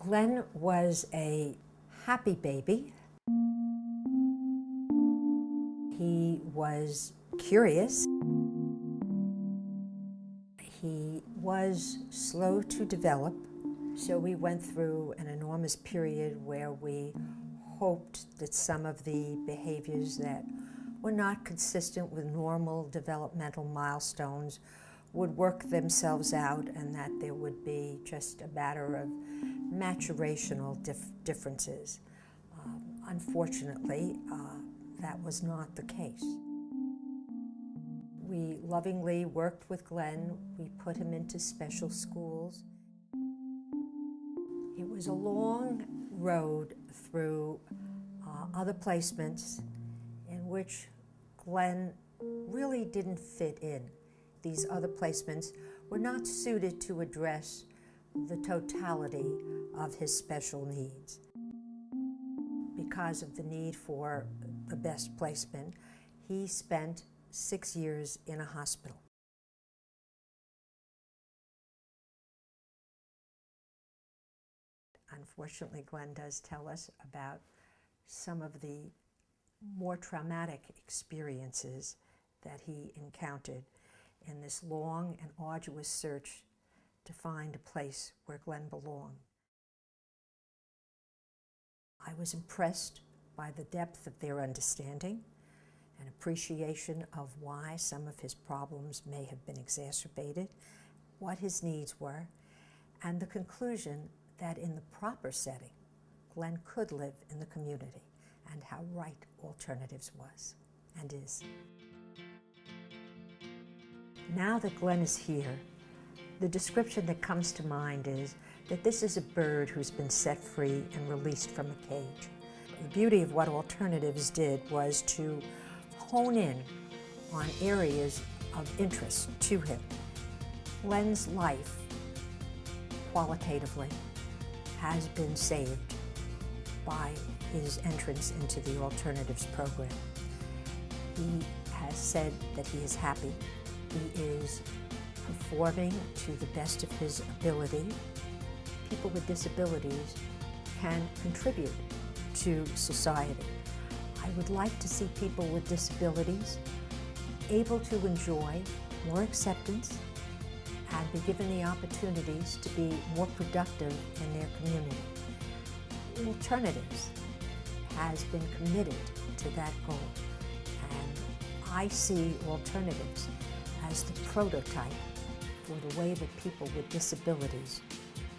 Glenn was a happy baby. He was curious. He was slow to develop, so we went through an enormous period where we hoped that some of the behaviors that were not consistent with normal developmental milestones would work themselves out, and that there would be just a matter of maturational differences. Unfortunately, that was not the case. We lovingly worked with Glenn. We put him into special schools. It was a long road through other placements in which Glenn really didn't fit in. These other placements were not suited to address the totality of his special needs. Because of the need for the best placement, he spent 6 years in a hospital. Unfortunately, Glenn does tell us about some of the more traumatic experiences that he encountered in this long and arduous search to find a place where Glenn belonged. I was impressed by the depth of their understanding and appreciation of why some of his problems may have been exacerbated, what his needs were, and the conclusion that in the proper setting, Glenn could live in the community, and how right alternatives was and is. Now that Glenn is here, the description that comes to mind is that this is a bird who's been set free and released from a cage. The beauty of what alternatives did was to hone in on areas of interest to him. Glenn's life, qualitatively, has been saved by his entrance into the alternatives program. He has said that he is happy. He is performing to the best of his ability. People with disabilities can contribute to society. I would like to see people with disabilities able to enjoy more acceptance and be given the opportunities to be more productive in their community. Alternatives has been committed to that goal, and I see alternatives as the prototype for the way that people with disabilities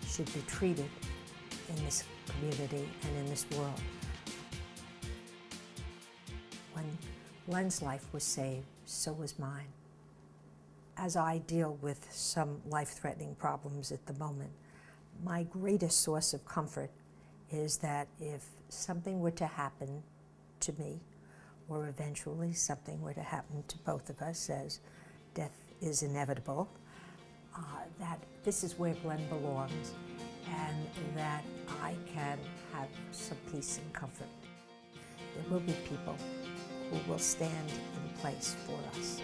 should be treated in this community and in this world. When Glenn's life was saved, so was mine. As I deal with some life-threatening problems at the moment, my greatest source of comfort is that if something were to happen to me, or eventually something were to happen to both of us, as death is inevitable, that this is where Glenn belongs, and that I can have some peace and comfort. There will be people who will stand in place for us.